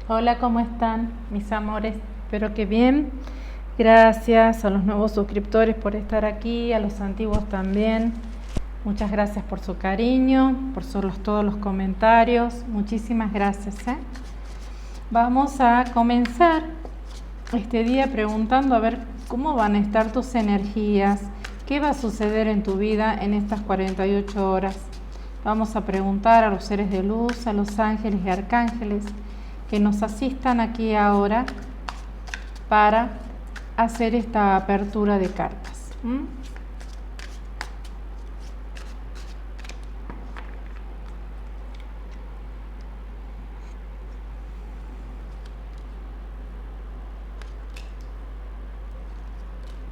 Hola, ¿cómo están, mis amores? Espero que bien. Gracias a los nuevos suscriptores por estar aquí, a los antiguos también. Muchas gracias por su cariño, por todos los comentarios. Muchísimas gracias, ¿eh? Vamos a comenzar este día preguntando a ver cómo van a estar tus energías, qué va a suceder en tu vida en estas 48 horas. Vamos a preguntar a los seres de luz, a los ángeles y arcángeles que nos asistan aquí ahora para hacer esta apertura de cartas.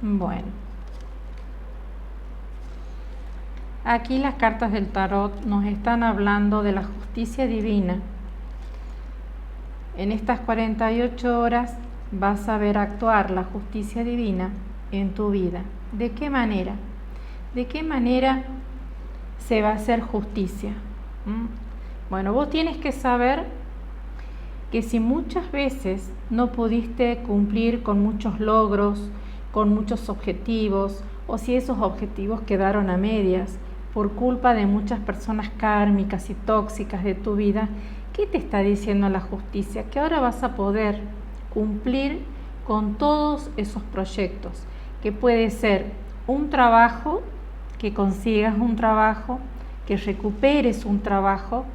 Bueno, aquí las cartas del tarot nos están hablando de la justicia divina. En estas 48 horas vas a ver actuar la justicia divina en tu vida. ¿De qué manera? ¿De qué manera se va a hacer justicia? Bueno, vos tienes que saber que si muchas veces no pudiste cumplir con muchos logros, con muchos objetivos, o si esos objetivos quedaron a medias por culpa de muchas personas kármicas y tóxicas de tu vida, ¿qué te está diciendo la justicia? Que ahora vas a poder cumplir con todos esos proyectos, que puede ser un trabajo, que consigas un trabajo, que recuperes un trabajo,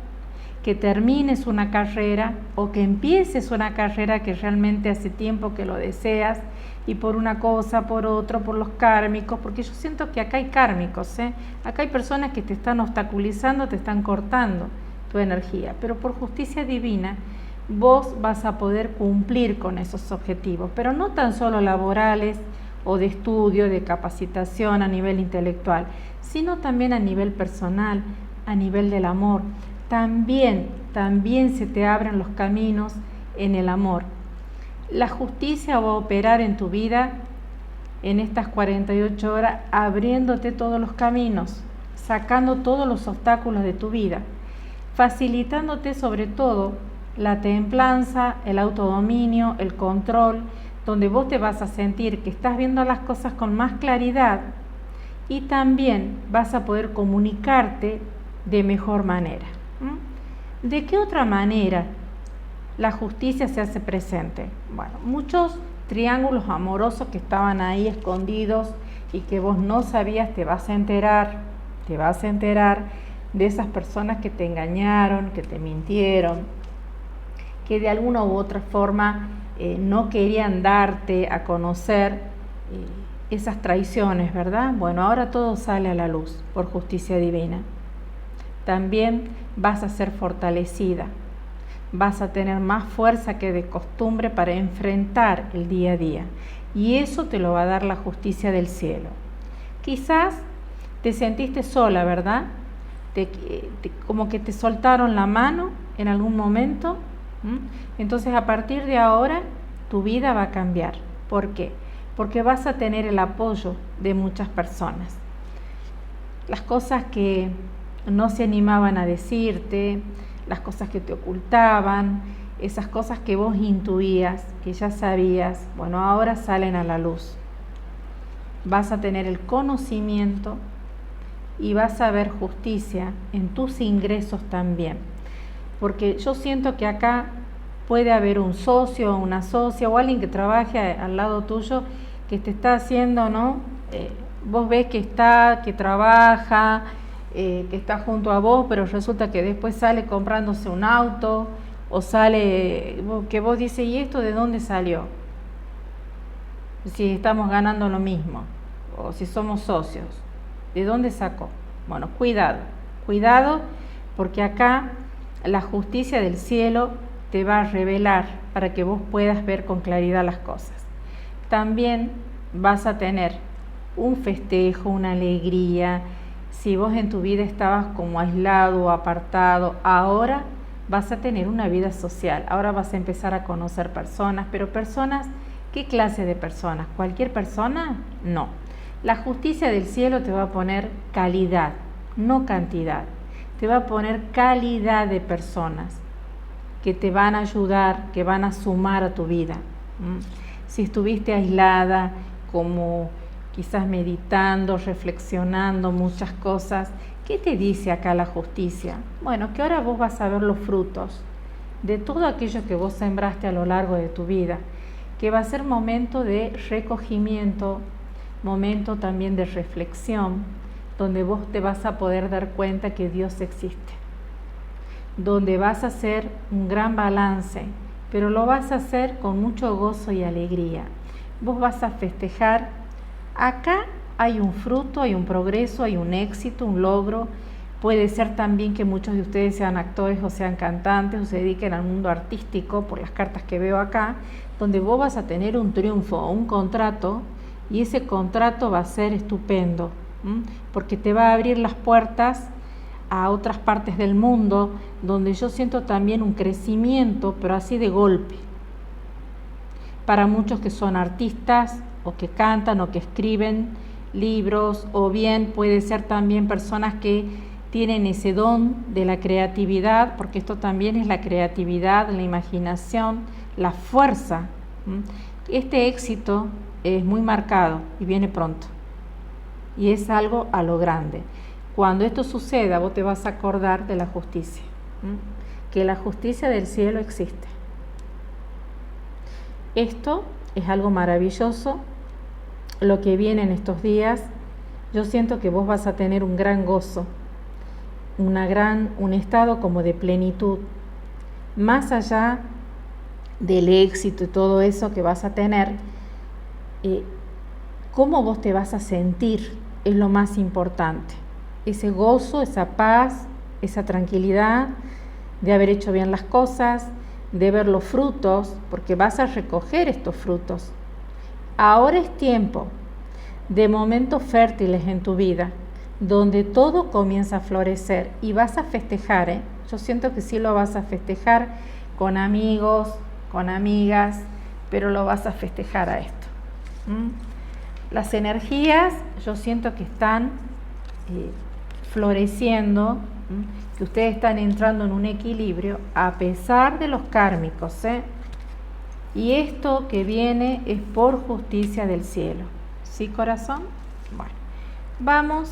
que termines una carrera o que empieces una carrera que realmente hace tiempo que lo deseas y por una cosa, por otro, por los kármicos, porque yo siento que acá hay kármicos, acá hay personas que te están obstaculizando, te están cortando tu energía, pero por justicia divina vos vas a poder cumplir con esos objetivos, pero no tan solo laborales o de estudio, de capacitación a nivel intelectual, sino también a nivel personal, a nivel del amor. También se te abren los caminos en el amor. La justicia va a operar en tu vida en estas 48 horas, abriéndote todos los caminos, sacando todos los obstáculos de tu vida, facilitándote sobre todo la templanza, el autodominio, el control, donde vos te vas a sentir que estás viendo las cosas con más claridad y también vas a poder comunicarte de mejor manera. ¿De qué otra manera la justicia se hace presente? Bueno, muchos triángulos amorosos que estaban ahí escondidos y que vos no sabías, te vas a enterar de esas personas que te engañaron, que te mintieron, que de alguna u otra forma no querían darte a conocer esas traiciones, ¿verdad? Bueno, ahora todo sale a la luz por justicia divina. También vas a ser fortalecida, vas a tener más fuerza que de costumbre para enfrentar el día a día, y eso te lo va a dar la justicia del cielo. Quizás te sentiste sola, ¿verdad? Como que te soltaron la mano en algún momento. Entonces a partir de ahora tu vida va a cambiar. ¿Por qué? Porque vas a tener el apoyo de muchas personas. Las cosas que no se animaban a decirte, las cosas que te ocultaban, esas cosas que vos intuías, que ya sabías, bueno, ahora salen a la luz. Vas a tener el conocimiento y vas a ver justicia en tus ingresos también. Porque yo siento que acá puede haber un socio o una socia o alguien que trabaje al lado tuyo que te está haciendo, ¿no? Vos ves que trabaja, que está junto a vos, pero resulta que después sale comprándose un auto o sale que vos dices, ¿y esto de dónde salió? Si estamos ganando lo mismo o si somos socios, ¿de dónde sacó? Bueno, cuidado, porque acá la justicia del cielo te va a revelar para que vos puedas ver con claridad las cosas. También vas a tener un festejo, una alegría. Si vos en tu vida estabas como aislado o apartado, ahora vas a tener una vida social. Ahora vas a empezar a conocer personas, pero personas, ¿qué clase de personas? ¿Cualquier persona? No. La justicia del cielo te va a poner calidad, no cantidad. Te va a poner calidad de personas que te van a ayudar, que van a sumar a tu vida. Si estuviste aislada, como quizás meditando, reflexionando muchas cosas, ¿qué te dice acá la justicia? Bueno, que ahora vos vas a ver los frutos de todo aquello que vos sembraste a lo largo de tu vida, que va a ser momento de recogimiento, momento también de reflexión, donde vos te vas a poder dar cuenta que Dios existe, donde vas a hacer un gran balance, pero lo vas a hacer con mucho gozo y alegría. Vos vas a festejar. Acá hay un fruto, hay un progreso, hay un éxito, un logro. Puede ser también que muchos de ustedes sean actores o sean cantantes o se dediquen al mundo artístico, por las cartas que veo acá, donde vos vas a tener un triunfo o un contrato, y ese contrato va a ser estupendo, porque te va a abrir las puertas a otras partes del mundo, donde yo siento también un crecimiento, pero así de golpe. Para muchos que son artistas, o que cantan, o que escriben libros, o bien puede ser también personas que tienen ese don de la creatividad, porque esto también es la creatividad, la imaginación, la fuerza. Este éxito es muy marcado y viene pronto, y es algo a lo grande. Cuando esto suceda, vos te vas a acordar de la justicia, que la justicia del cielo existe. Esto es algo maravilloso, lo que viene en estos días. Yo siento que vos vas a tener un gran gozo, un estado como de plenitud, más allá del éxito y todo eso que vas a tener. Cómo vos te vas a sentir es lo más importante. Ese gozo, esa paz, esa tranquilidad de haber hecho bien las cosas, de ver los frutos, porque vas a recoger estos frutos. Ahora es tiempo de momentos fértiles en tu vida, donde todo comienza a florecer, y vas a festejar, Yo siento que sí lo vas a festejar con amigos, con amigas, pero lo vas a festejar a esto. Las energías, yo siento que están floreciendo, que ustedes están entrando en un equilibrio a pesar de los kármicos, y esto que viene es por justicia del cielo. ¿Sí, corazón? Bueno, vamos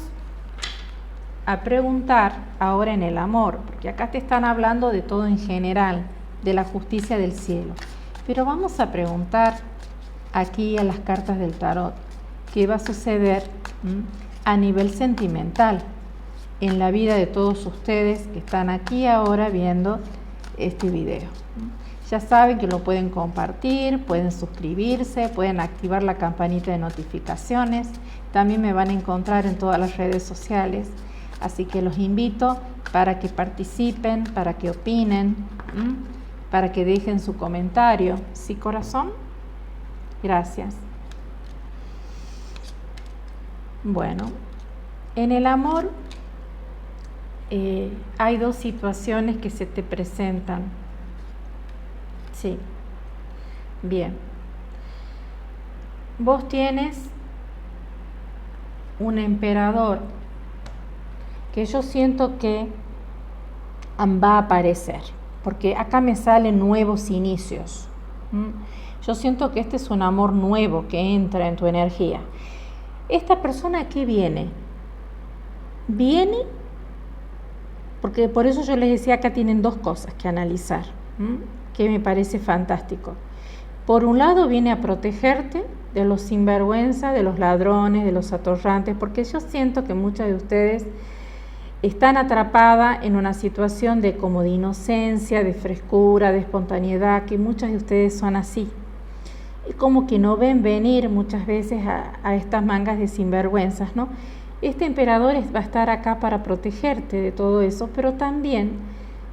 a preguntar ahora en el amor, porque acá te están hablando de todo en general, de la justicia del cielo, pero vamos a preguntar aquí a las cartas del tarot qué va a suceder a nivel sentimental en la vida de todos ustedes que están aquí ahora viendo este video. Ya saben que lo pueden compartir, pueden suscribirse, pueden activar la campanita de notificaciones. También me van a encontrar en todas las redes sociales, así que los invito para que participen, para que opinen, para que dejen su comentario. ¿Sí, corazón? Gracias. Bueno, en el amor hay dos situaciones que se te presentan. Sí. Bien. Vos tienes un emperador que yo siento que va a aparecer, porque acá me salen nuevos inicios. Yo siento que este es un amor nuevo que entra en tu energía. Esta persona, ¿a qué viene? Viene, porque por eso yo les decía, acá tienen dos cosas que analizar, que me parece fantástico. Por un lado, viene a protegerte de los sinvergüenza, de los ladrones, de los atorrantes, porque yo siento que muchas de ustedes están atrapadas en una situación de como de inocencia, de frescura, de espontaneidad, que muchas de ustedes son así. Y como que no ven venir muchas veces a estas mangas de sinvergüenzas, ¿no? Este emperador va a estar acá para protegerte de todo eso, pero también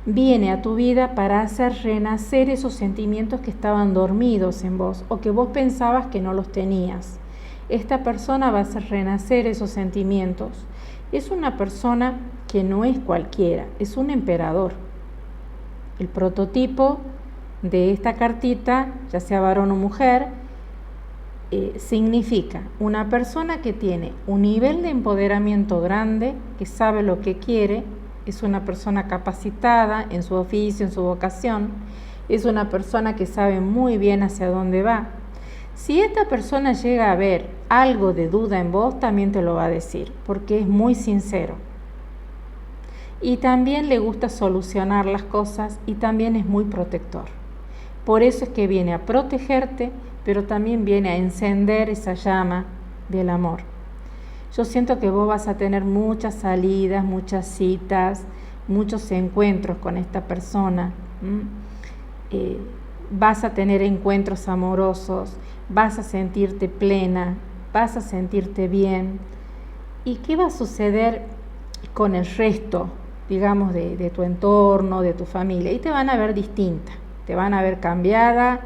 viene a tu vida para hacer renacer esos sentimientos que estaban dormidos en vos o que vos pensabas que no los tenías. Esta persona va a hacer renacer esos sentimientos. Es una persona que no es cualquiera, es un emperador. El prototipo de esta cartita, ya sea varón o mujer, significa una persona que tiene un nivel de empoderamiento grande, que sabe lo que quiere, es una persona capacitada en su oficio, en su vocación, es una persona que sabe muy bien hacia dónde va. Si esta persona llega a ver algo de duda en vos, también te lo va a decir, porque es muy sincero. Y también le gusta solucionar las cosas y también es muy protector. Por eso es que viene a protegerte, pero también viene a encender esa llama del amor. Yo siento que vos vas a tener muchas salidas, muchas citas, muchos encuentros con esta persona. Vas a tener encuentros amorosos, vas a sentirte plena, vas a sentirte bien. ¿Y qué va a suceder con el resto, digamos, de tu entorno, de tu familia? Y te van a ver distinta, te van a ver cambiada,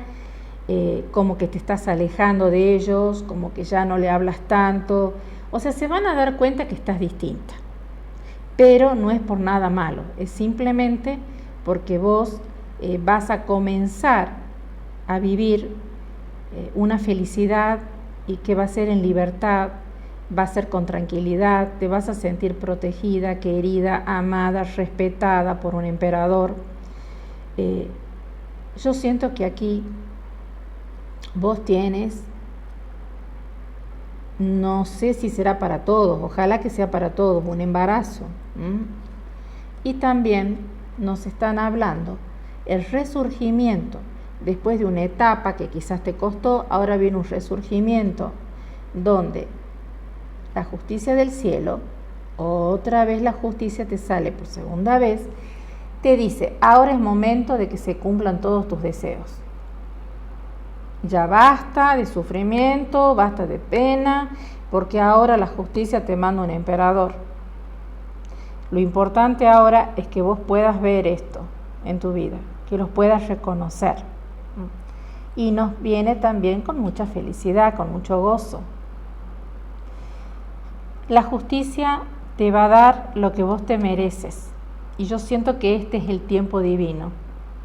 como que te estás alejando de ellos, como que ya no le hablas tanto. O sea, se van a dar cuenta que estás distinta. Pero no es por nada malo, es simplemente porque vos vas a comenzar a vivir una felicidad y que va a ser en libertad, va a ser con tranquilidad, te vas a sentir protegida, querida, amada, respetada por un emperador. Yo siento que aquí vos tienes, no sé si será para todos, ojalá que sea para todos, un embarazo. Y también nos están hablando el resurgimiento. Después de una etapa que quizás te costó, ahora viene un resurgimiento donde la justicia del cielo, otra vez la justicia te sale por segunda vez, te dice, ahora es momento de que se cumplan todos tus deseos. Ya basta de sufrimiento, basta de pena, porque ahora la justicia te manda un emperador. Lo importante ahora es que vos puedas ver esto en tu vida, que los puedas reconocer. Y nos viene también con mucha felicidad, con mucho gozo. La justicia te va a dar lo que vos te mereces. Y yo siento que este es el tiempo divino,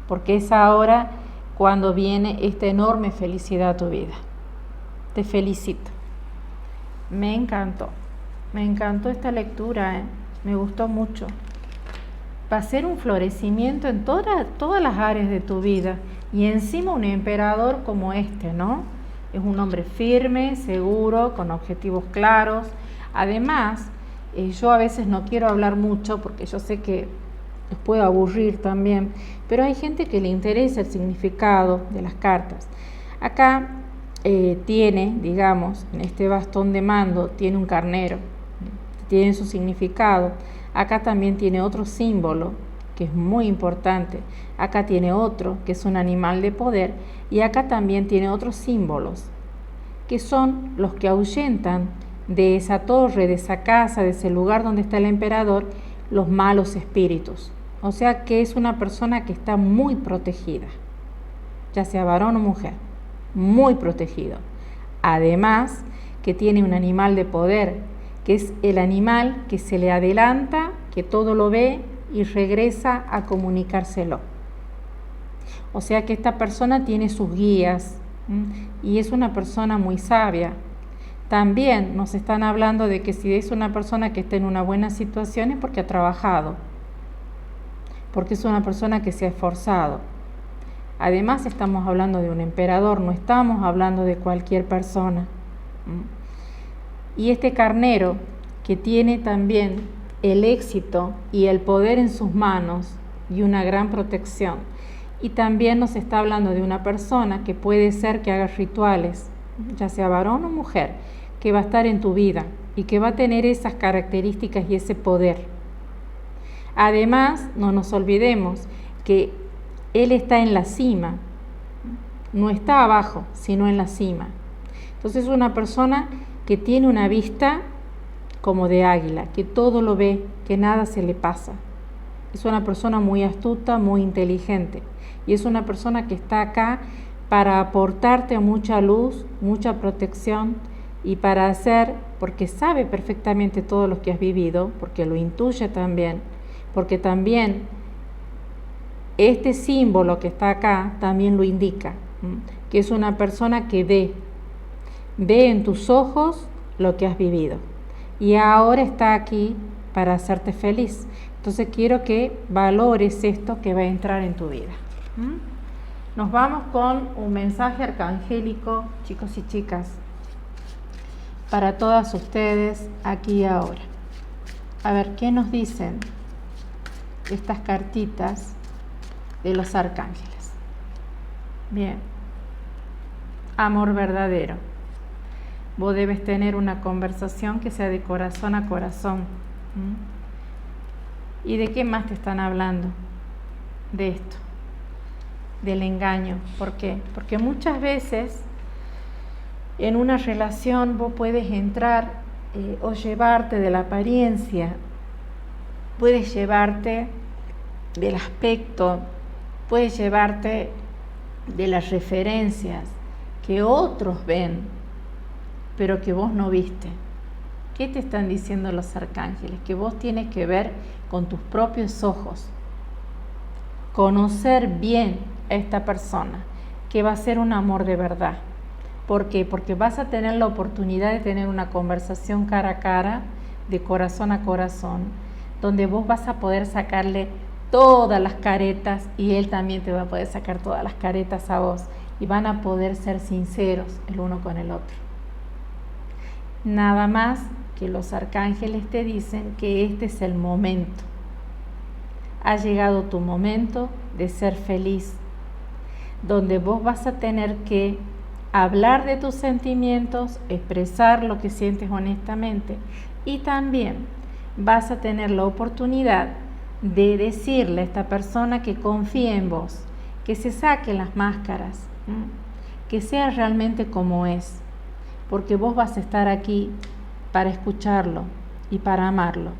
porque es ahora cuando viene esta enorme felicidad a tu vida. Te felicito. Me encantó esta lectura, me gustó mucho. Va a ser un florecimiento en todas las áreas de tu vida. Y encima un emperador como este, ¿no? Es un hombre firme, seguro, con objetivos claros. Además, yo a veces no quiero hablar mucho porque yo sé que los puedo aburrir también, pero hay gente que le interesa el significado de las cartas. Acá tiene, digamos, en este bastón de mando, tiene un carnero, tiene su significado. Acá también tiene otro símbolo, que es muy importante. Acá tiene otro, que es un animal de poder, y acá también tiene otros símbolos, que son los que ahuyentan de esa torre, de esa casa, de ese lugar donde está el emperador, los malos espíritus. O sea que es una persona que está muy protegida, ya sea varón o mujer, muy protegido. Además, que tiene un animal de poder, que es el animal que se le adelanta, que todo lo ve y regresa a comunicárselo. O sea que esta persona tiene sus guías y es una persona muy sabia. También nos están hablando de que si es una persona que está en una buena situación es porque ha trabajado, porque es una persona que se ha esforzado. Además estamos hablando de un emperador, no estamos hablando de cualquier persona. Y este carnero que tiene también el éxito y el poder en sus manos y una gran protección. Y también nos está hablando de una persona que puede ser que haga rituales, ya sea varón o mujer, que va a estar en tu vida y que va a tener esas características y ese poder. Además, no nos olvidemos que él está en la cima, no está abajo, sino en la cima. Entonces es una persona que tiene una vista como de águila, que todo lo ve, que nada se le pasa. Es una persona muy astuta, muy inteligente, y es una persona que está acá para aportarte mucha luz, mucha protección, y para hacer, porque sabe perfectamente todo lo que has vivido, porque lo intuye también, porque también este símbolo que está acá también lo indica, que es una persona que ve en tus ojos lo que has vivido y ahora está aquí para hacerte feliz. Entonces quiero que valores esto que va a entrar en tu vida. Nos vamos con un mensaje arcangélico, chicos y chicas, para todas ustedes aquí y ahora. A ver, ¿qué nos dicen estas cartitas de los arcángeles? Bien. Amor verdadero. Vos debes tener una conversación que sea de corazón a corazón. ¿Y de qué más te están hablando? De esto, del engaño. ¿Por qué? Porque muchas veces en una relación vos puedes entrar o llevarte de la apariencia, puedes llevarte del aspecto, puedes llevarte de las referencias que otros ven, pero que vos no viste. ¿Qué te están diciendo los arcángeles? Que vos tienes que ver con tus propios ojos, conocer bien a esta persona, que va a ser un amor de verdad. ¿Por qué? Porque vas a tener la oportunidad de tener una conversación cara a cara, de corazón a corazón, donde vos vas a poder sacarle todas las caretas y él también te va a poder sacar todas las caretas a vos y van a poder ser sinceros el uno con el otro. Nada más que los arcángeles te dicen que este es el momento. Ha llegado tu momento de ser feliz, donde vos vas a tener que hablar de tus sentimientos, expresar lo que sientes honestamente y también vas a tener la oportunidad de decirle a esta persona que confíe en vos, que se saque las máscaras, que sea realmente como es, porque vos vas a estar aquí para escucharlo y para amarlo.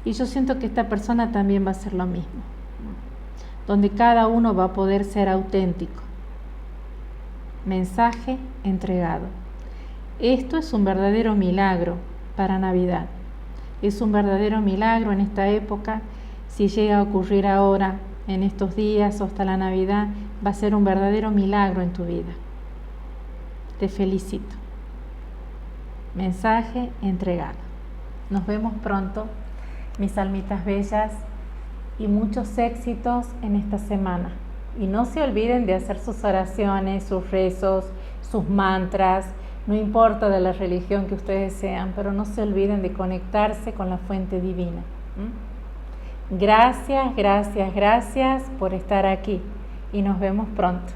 Y yo siento que esta persona también va a hacer lo mismo, donde cada uno va a poder ser auténtico. Mensaje entregado. Esto es un verdadero milagro para Navidad. Es un verdadero milagro en esta época. Si llega a ocurrir ahora, en estos días o hasta la Navidad, va a ser un verdadero milagro en tu vida. Te felicito. Mensaje entregado. Nos vemos pronto, mis almitas bellas, y muchos éxitos en esta semana. Y no se olviden de hacer sus oraciones, sus rezos, sus mantras, no importa de la religión que ustedes sean, pero no se olviden de conectarse con la fuente divina. Gracias, gracias, gracias por estar aquí y nos vemos pronto.